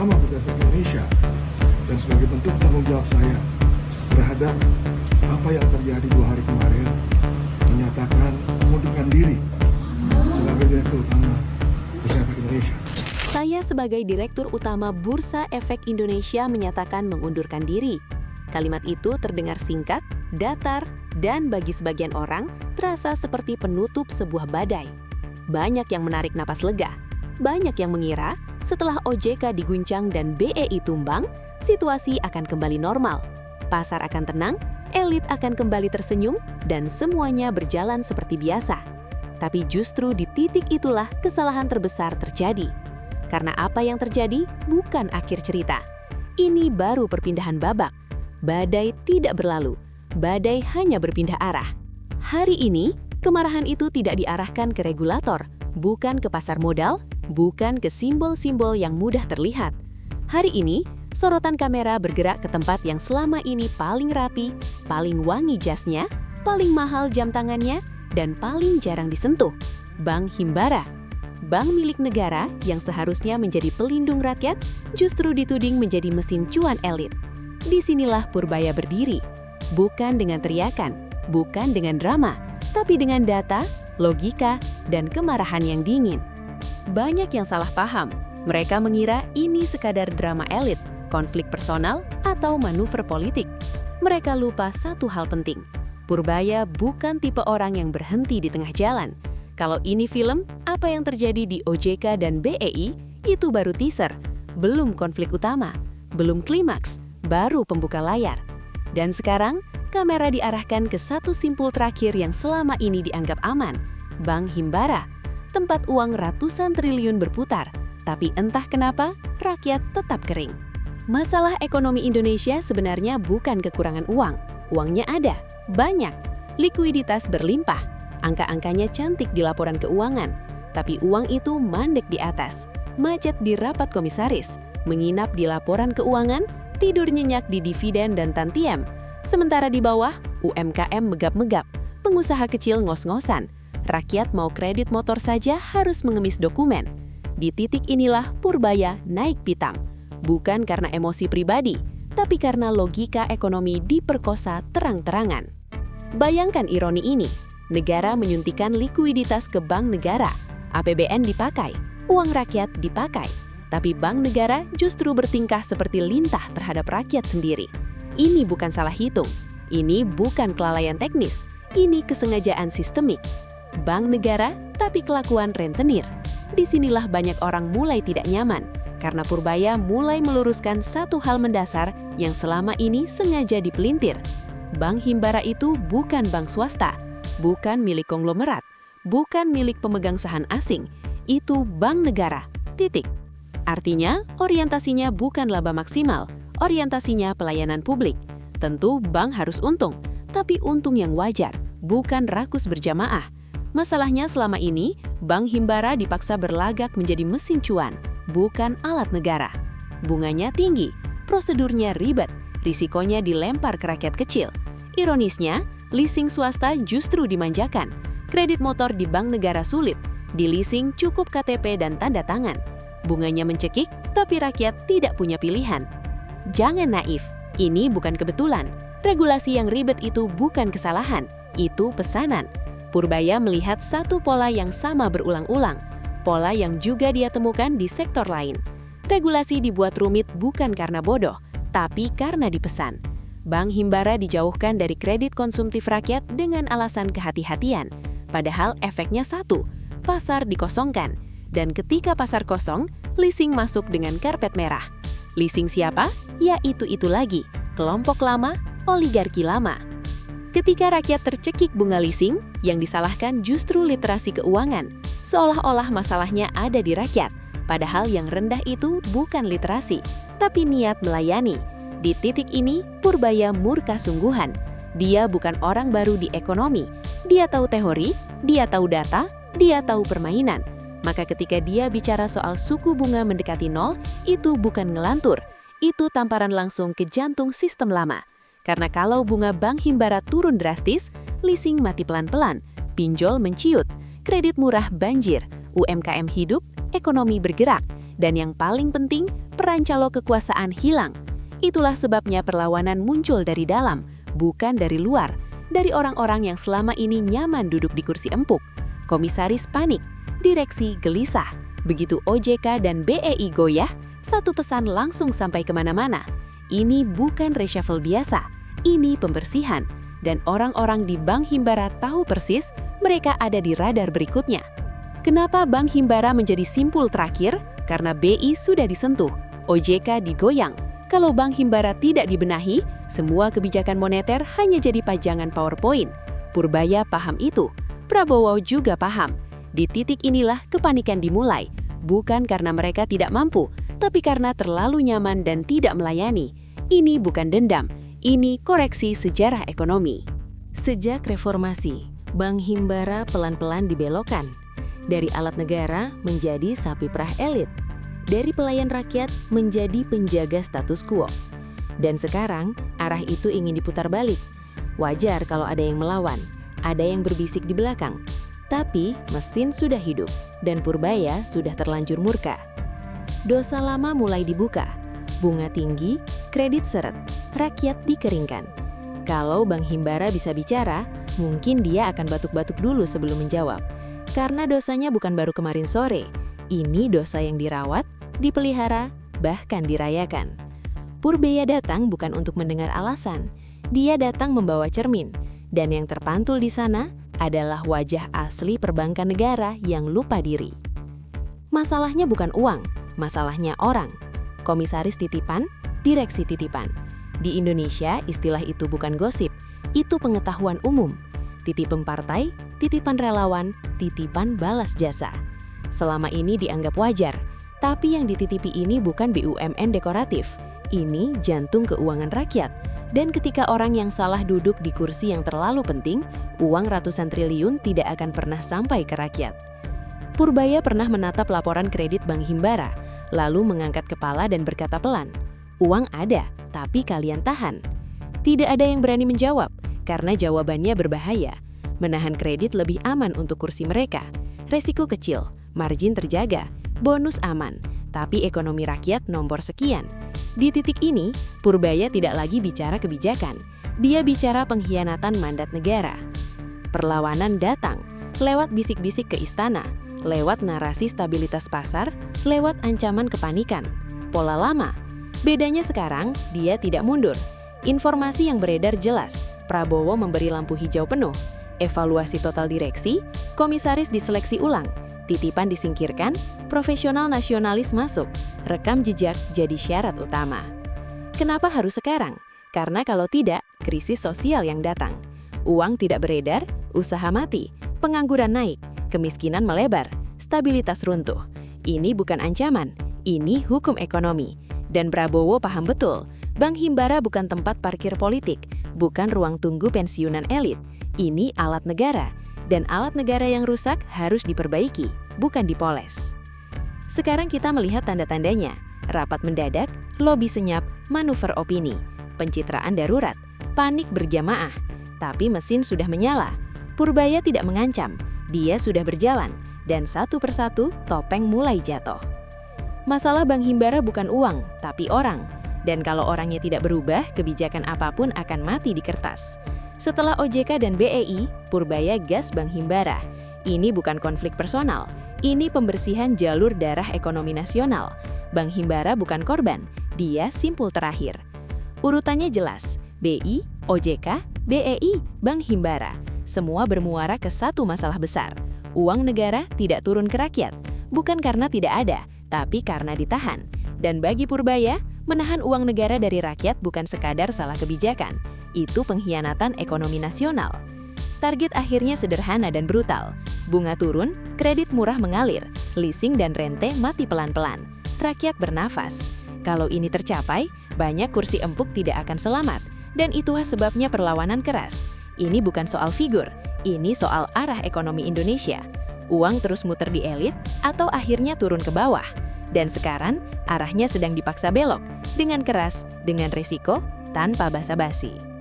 utama Pt Efek Indonesia dan sebagai bentuk tanggung jawab saya terhadap apa yang terjadi 2 hari kemarin, menyatakan mengundurkan diri sebagai Direktur Utama Bursa Efek Indonesia. Saya sebagai Direktur Utama Bursa Efek Indonesia menyatakan mengundurkan diri. Kalimat itu terdengar singkat, datar, dan bagi sebagian orang terasa seperti penutup sebuah badai. Banyak yang menarik napas lega. Banyak yang mengira setelah OJK diguncang dan BEI tumbang, situasi akan kembali normal. Pasar akan tenang, elit akan kembali tersenyum, dan semuanya berjalan seperti biasa. Tapi justru di titik itulah kesalahan terbesar terjadi. Karena apa yang terjadi bukan akhir cerita. Ini baru perpindahan babak. Badai tidak berlalu. Badai hanya berpindah arah. Hari ini, kemarahan itu tidak diarahkan ke regulator, bukan ke pasar modal, bukan ke simbol-simbol yang mudah terlihat. Hari ini, sorotan kamera bergerak ke tempat yang selama ini paling rapi, paling wangi jasnya, paling mahal jam tangannya, dan paling jarang disentuh. Bank Himbara. Bank milik negara yang seharusnya menjadi pelindung rakyat, justru dituding menjadi mesin cuan elit. Disinilah Purbaya berdiri. Bukan dengan teriakan, bukan dengan drama, tapi dengan data, logika, dan kemarahan yang dingin. Banyak yang salah paham. Mereka mengira ini sekadar drama elit, konflik personal, atau manuver politik. Mereka lupa satu hal penting. Purbaya bukan tipe orang yang berhenti di tengah jalan. Kalau ini film, apa yang terjadi di OJK dan BEI, itu baru teaser. Belum konflik utama, belum klimaks, baru pembuka layar. Dan sekarang, kamera diarahkan ke satu simpul terakhir yang selama ini dianggap aman. Bank Himbara. Tempat uang ratusan triliun berputar, tapi entah kenapa rakyat tetap kering. Masalah ekonomi Indonesia sebenarnya bukan kekurangan uang. Uangnya ada, banyak. Likuiditas berlimpah. Angka-angkanya cantik di laporan keuangan. Tapi uang itu mandek di atas. Macet di rapat komisaris. Menginap di laporan keuangan, tidur nyenyak di dividen dan tantiem. Sementara di bawah, UMKM megap-megap. Pengusaha kecil ngos-ngosan. Rakyat mau kredit motor saja harus mengemis dokumen. Di titik inilah Purbaya naik pitam. Bukan karena emosi pribadi, tapi karena logika ekonomi diperkosa terang-terangan. Bayangkan ironi ini, negara menyuntikkan likuiditas ke bank negara, APBN dipakai, uang rakyat dipakai, tapi bank negara justru bertingkah seperti lintah terhadap rakyat sendiri. Ini bukan salah hitung, ini bukan kelalaian teknis, ini kesengajaan sistemik. Bank negara, tapi kelakuan rentenir. Disinilah banyak orang mulai tidak nyaman, karena Purbaya mulai meluruskan satu hal mendasar yang selama ini sengaja dipelintir. Bank Himbara itu bukan bank swasta, bukan milik konglomerat, bukan milik pemegang saham asing. Itu bank negara, titik. Artinya, orientasinya bukan laba maksimal, orientasinya pelayanan publik. Tentu bank harus untung, tapi untung yang wajar, bukan rakus berjamaah. Masalahnya selama ini, Bank Himbara dipaksa berlagak menjadi mesin cuan, bukan alat negara. Bunganya tinggi, prosedurnya ribet, risikonya dilempar ke rakyat kecil. Ironisnya, leasing swasta justru dimanjakan. Kredit motor di bank negara sulit, di leasing cukup KTP dan tanda tangan. Bunganya mencekik, tapi rakyat tidak punya pilihan. Jangan naif, ini bukan kebetulan. Regulasi yang ribet itu bukan kesalahan, itu pesanan. Purbaya melihat satu pola yang sama berulang-ulang, pola yang juga dia temukan di sektor lain. Regulasi dibuat rumit bukan karena bodoh, tapi karena dipesan. Bank Himbara dijauhkan dari kredit konsumtif rakyat dengan alasan kehati-hatian. Padahal efeknya satu, pasar dikosongkan. Dan ketika pasar kosong, leasing masuk dengan karpet merah. Leasing siapa? Ya itu lagi, kelompok lama, oligarki lama. Ketika rakyat tercekik bunga leasing, yang disalahkan justru literasi keuangan. Seolah-olah masalahnya ada di rakyat. Padahal yang rendah itu bukan literasi, tapi niat melayani. Di titik ini, Purbaya murka sungguhan. Dia bukan orang baru di ekonomi. Dia tahu teori, dia tahu data, dia tahu permainan. Maka ketika dia bicara soal suku bunga mendekati nol, itu bukan ngelantur. Itu tamparan langsung ke jantung sistem lama. Karena kalau bunga Bank Himbara turun drastis, leasing mati pelan-pelan, pinjol menciut, kredit murah banjir, UMKM hidup, ekonomi bergerak. Dan yang paling penting, peran calo kekuasaan hilang. Itulah sebabnya perlawanan muncul dari dalam, bukan dari luar, dari orang-orang yang selama ini nyaman duduk di kursi empuk. Komisaris panik, direksi gelisah. Begitu OJK dan BEI goyah, satu pesan langsung sampai kemana-mana. Ini bukan reshuffle biasa, ini pembersihan. Dan orang-orang di Bank Himbara tahu persis mereka ada di radar berikutnya. Kenapa Bank Himbara menjadi simpul terakhir? Karena BI sudah disentuh, OJK digoyang. Kalau Bank Himbara tidak dibenahi, semua kebijakan moneter hanya jadi pajangan PowerPoint. Purbaya paham itu, Prabowo juga paham. Di titik inilah kepanikan dimulai, bukan karena mereka tidak mampu, tapi karena terlalu nyaman dan tidak melayani. Ini bukan dendam, ini koreksi sejarah ekonomi. Sejak reformasi, Bank Himbara pelan-pelan dibelokkan. Dari alat negara menjadi sapi perah elit. Dari pelayan rakyat menjadi penjaga status quo. Dan sekarang, arah itu ingin diputar balik. Wajar kalau ada yang melawan, ada yang berbisik di belakang. Tapi mesin sudah hidup, dan Purbaya sudah terlanjur murka. Dosa lama mulai dibuka. Bunga tinggi, kredit seret, rakyat dikeringkan. Kalau Bank Himbara bisa bicara, mungkin dia akan batuk-batuk dulu sebelum menjawab. Karena dosanya bukan baru kemarin sore, ini dosa yang dirawat, dipelihara, bahkan dirayakan. Purbaya datang bukan untuk mendengar alasan, dia datang membawa cermin, dan yang terpantul di sana adalah wajah asli perbankan negara yang lupa diri. Masalahnya bukan uang, masalahnya orang. Komisaris titipan, direksi titipan. Di Indonesia, istilah itu bukan gosip, itu pengetahuan umum. Titipan partai, titipan relawan, titipan balas jasa. Selama ini dianggap wajar, tapi yang dititipi ini bukan BUMN dekoratif. Ini jantung keuangan rakyat. Dan ketika orang yang salah duduk di kursi yang terlalu penting, uang ratusan triliun tidak akan pernah sampai ke rakyat. Purbaya pernah menatap laporan kredit Bank Himbara, lalu mengangkat kepala dan berkata pelan, "Uang ada, tapi kalian tahan." Tidak ada yang berani menjawab, karena jawabannya berbahaya. Menahan kredit lebih aman untuk kursi mereka. Resiko kecil, margin terjaga, bonus aman, tapi ekonomi rakyat nomor sekian. Di titik ini, Purbaya tidak lagi bicara kebijakan. Dia bicara pengkhianatan mandat negara. Perlawanan datang, lewat bisik-bisik ke istana, lewat narasi stabilitas pasar, lewat ancaman kepanikan. Pola lama. Bedanya sekarang, dia tidak mundur. Informasi yang beredar jelas, Prabowo memberi lampu hijau penuh, evaluasi total direksi, komisaris diseleksi ulang, titipan disingkirkan, profesional nasionalis masuk, rekam jejak jadi syarat utama. Kenapa harus sekarang? Karena kalau tidak, krisis sosial yang datang. Uang tidak beredar, usaha mati, pengangguran naik, kemiskinan melebar, stabilitas runtuh. Ini bukan ancaman, ini hukum ekonomi. Dan Prabowo paham betul, Bank Himbara bukan tempat parkir politik, bukan ruang tunggu pensiunan elit. Ini alat negara, dan alat negara yang rusak harus diperbaiki, bukan dipoles. Sekarang kita melihat tanda-tandanya, rapat mendadak, lobi senyap, manuver opini, pencitraan darurat, panik berjamaah. Tapi mesin sudah menyala, Purbaya tidak mengancam, dia sudah berjalan, dan satu persatu topeng mulai jatuh. Masalah Bank Himbara bukan uang, tapi orang. Dan kalau orangnya tidak berubah, kebijakan apapun akan mati di kertas. Setelah OJK dan BEI, Purbaya gas Bank Himbara. Ini bukan konflik personal, ini pembersihan jalur darah ekonomi nasional. Bank Himbara bukan korban, dia simpul terakhir. Urutannya jelas, BI, OJK, BEI, Bank Himbara. Semua bermuara ke satu masalah besar. Uang negara tidak turun ke rakyat, bukan karena tidak ada, tapi karena ditahan. Dan bagi Purbaya, menahan uang negara dari rakyat bukan sekadar salah kebijakan, itu pengkhianatan ekonomi nasional. Target akhirnya sederhana dan brutal. Bunga turun, kredit murah mengalir, leasing dan rente mati pelan-pelan. Rakyat bernafas. Kalau ini tercapai, banyak kursi empuk tidak akan selamat. Dan itulah sebabnya perlawanan keras. Ini bukan soal figur, ini soal arah ekonomi Indonesia. Uang terus muter di elit atau akhirnya turun ke bawah. Dan sekarang, arahnya sedang dipaksa belok, dengan keras, dengan resiko, tanpa basa-basi.